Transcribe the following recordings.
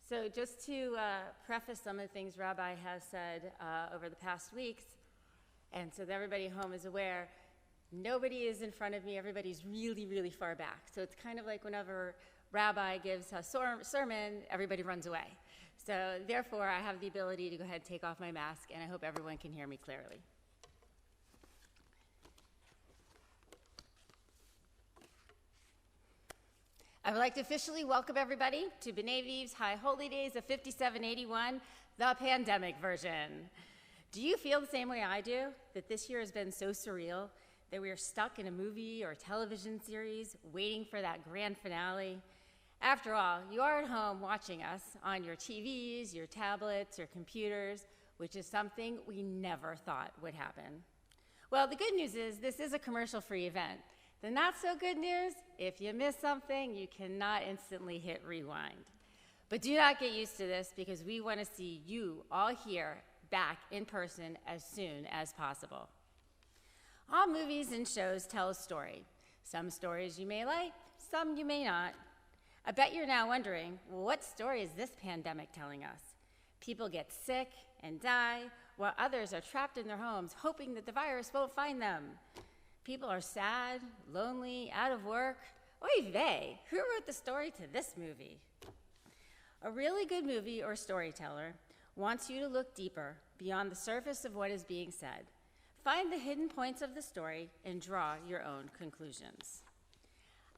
So just to preface some of the things Rabbi has said over the past weeks, and so that everybody at home is aware, nobody is in front of me, everybody's really, really far back. So it's kind of like whenever Rabbi gives a sermon, everybody runs away. So therefore, I have the ability to go ahead and take off my mask, and I hope everyone can hear me clearly. I would like to officially welcome everybody to B'nai Viv's High Holy Days of 5781, the pandemic version. Do you feel the same way I do, that this year has been so surreal, that we are stuck in a movie or television series waiting for that grand finale? After all, you are at home watching us on your TVs, your tablets, your computers, which is something we never thought would happen. Well, the good news is this is a commercial-free event. The not so good news, if you miss something, you cannot instantly hit rewind. But do not get used to this because we want to see you all here back in person as soon as possible. All movies and shows tell a story. Some stories you may like, some you may not. I bet you're now wondering, well, what story is this pandemic telling us? People get sick and die, while others are trapped in their homes hoping that the virus won't find them. People are sad, lonely, out of work. Oy vey, who wrote the story to this movie? A really good movie or storyteller wants you to look deeper beyond the surface of what is being said. Find the hidden points of the story and draw your own conclusions.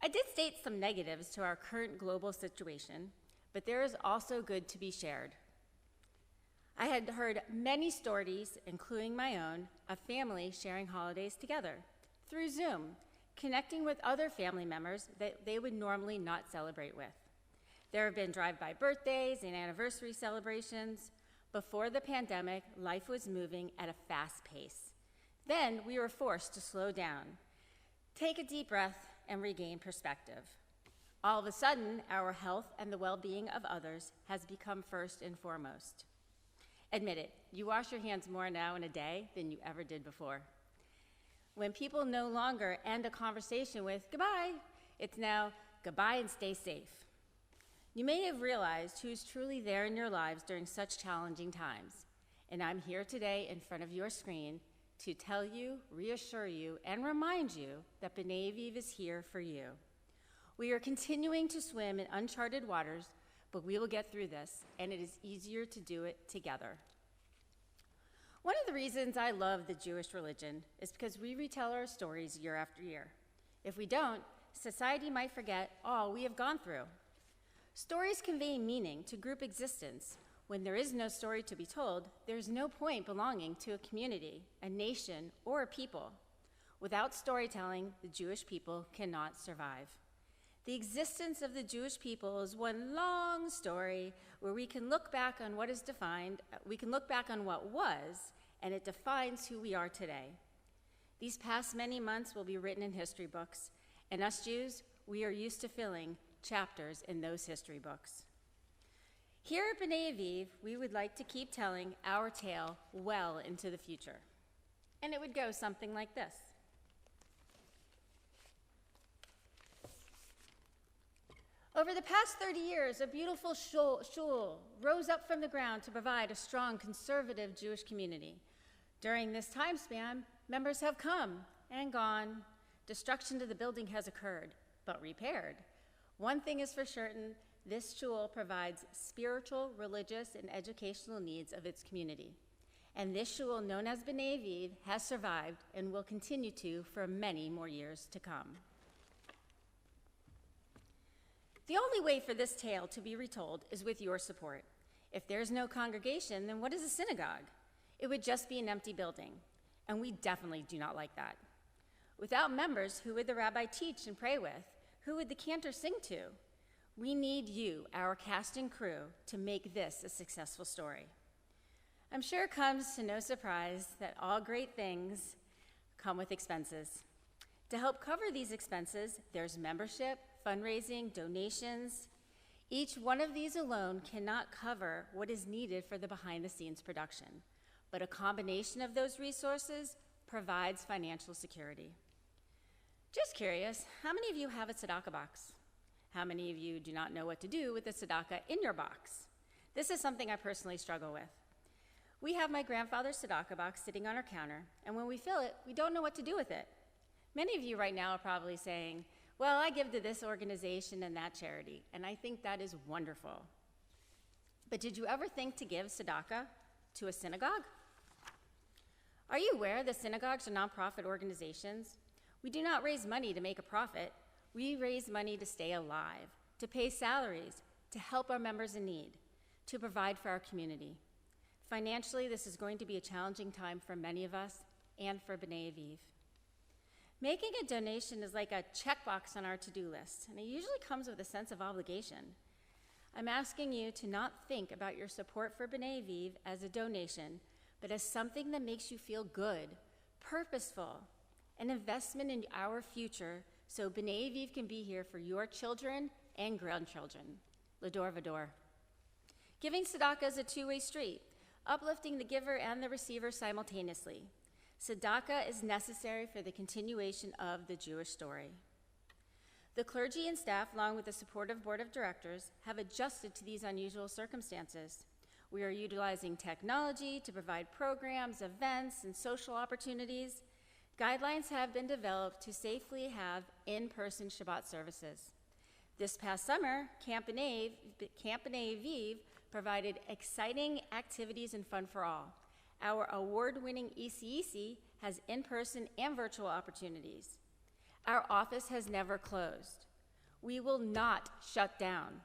I did state some negatives to our current global situation, but there is also good to be shared. I had heard many stories, including my own, of families sharing holidays together through Zoom, connecting with other family members that they would normally not celebrate with. There have been drive-by birthdays and anniversary celebrations. Before the pandemic, life was moving at a fast pace. Then we were forced to slow down, take a deep breath, and regain perspective. All of a sudden, our health and the well-being of others has become first and foremost. Admit it, you wash your hands more now in a day than you ever did before. When people no longer end a conversation with goodbye, it's now goodbye and stay safe. You may have realized who's truly there in your lives during such challenging times, and I'm here today in front of your screen to tell you, reassure you, and remind you that B'nai Viv is here for you. We are continuing to swim in uncharted waters, but we will get through this, and it is easier to do it together. One of the reasons I love the Jewish religion is because we retell our stories year after year. If we don't, society might forget all we have gone through. Stories convey meaning to group existence. When there is no story to be told, there is no point belonging to a community, a nation, or a people. Without storytelling, the Jewish people cannot survive. The existence of the Jewish people is one long story where we can look back on what is defined, we can look back on what was, and it defines who we are today. These past many months will be written in history books, and us Jews, we are used to filling chapters in those history books. Here at B'nai Viv, we would like to keep telling our tale well into the future. And it would go something like this. Over the past 30 years, a beautiful shul rose up from the ground to provide a strong conservative Jewish community. During this time span, members have come and gone. Destruction to the building has occurred, but repaired. One thing is for certain, this shul provides spiritual, religious, and educational needs of its community. And this shul, known as B'nai Viv, has survived and will continue to for many more years to come. The only way for this tale to be retold is with your support. If there's no congregation, then what is a synagogue? It would just be an empty building, and we definitely do not like that. Without members, who would the rabbi teach and pray with? Who would the cantor sing to? We need you, our cast and crew, to make this a successful story. I'm sure it comes to no surprise that all great things come with expenses. To help cover these expenses, there's membership, fundraising, donations. Each one of these alone cannot cover what is needed for the behind-the-scenes production, but a combination of those resources provides financial security. Just curious, how many of you have a tzedakah box? How many of you do not know what to do with the tzedakah in your box? This is something I personally struggle with. We have my grandfather's tzedakah box sitting on our counter, and when we fill it, we don't know what to do with it. Many of you right now are probably saying, well, I give to this organization and that charity, and I think that is wonderful. But did you ever think to give tzedakah to a synagogue? Are you aware that synagogues are nonprofit organizations? We do not raise money to make a profit. We raise money to stay alive, to pay salaries, to help our members in need, to provide for our community. Financially, this is going to be a challenging time for many of us and for B'nai Aviv. Making a donation is like a checkbox on our to-do list, and it usually comes with a sense of obligation. I'm asking you to not think about your support for B'nai Aviv as a donation, but as something that makes you feel good, purposeful, an investment in our future so B'nai Aviv can be here for your children and grandchildren. L'dor v'dor. Giving tzedakah is a two-way street, uplifting the giver and the receiver simultaneously. Tzedakah is necessary for the continuation of the Jewish story. The clergy and staff, along with the supportive board of directors, have adjusted to these unusual circumstances. We are utilizing technology to provide programs, events, and social opportunities. Guidelines have been developed to safely have in-person Shabbat services. This past summer, Camp B'nai Aviv provided exciting activities and fun for all. Our award-winning ECEC has in-person and virtual opportunities. Our office has never closed. We will not shut down.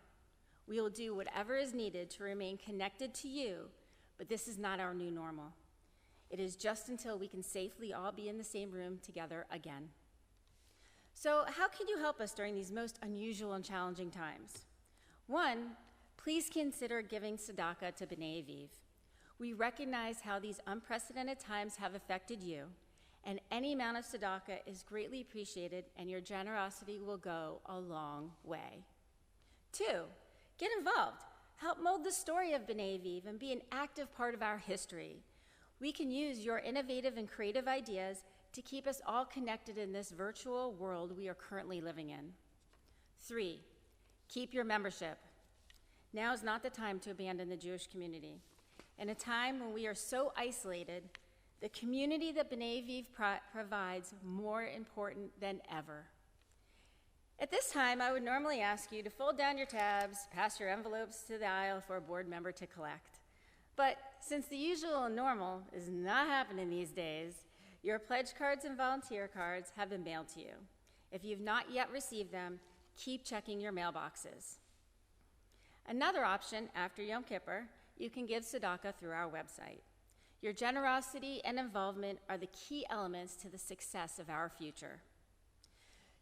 We will do whatever is needed to remain connected to you, but this is not our new normal. It is just until we can safely all be in the same room together again. So how can you help us during these most unusual and challenging times? One, please consider giving tzedakah to B'nai Aviv. We recognize how these unprecedented times have affected you, and any amount of tzedakah is greatly appreciated, and your generosity will go a long way. Two, get involved. Help mold the story of B'nai Aviv and be an active part of our history. We can use your innovative and creative ideas to keep us all connected in this virtual world we are currently living in. Three, keep your membership. Now is not the time to abandon the Jewish community. In a time when we are so isolated, the community that B'nai Aviv provides more important than ever. At this time, I would normally ask you to fold down your tabs, pass your envelopes to the aisle for a board member to collect. But since the usual and normal is not happening these days, your pledge cards and volunteer cards have been mailed to you. If you've not yet received them, keep checking your mailboxes. Another option after Yom Kippur, you can give tzedakah through our website. Your generosity and involvement are the key elements to the success of our future.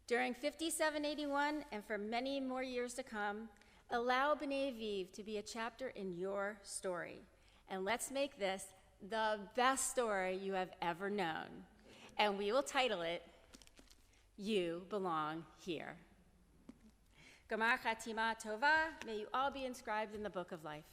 During 5781 and for many more years to come, allow B'nai Aviv to be a chapter in your story. And let's make this the best story you have ever known. And we will title it, You Belong Here. Gamar Chatima Tova, may you all be inscribed in the book of life.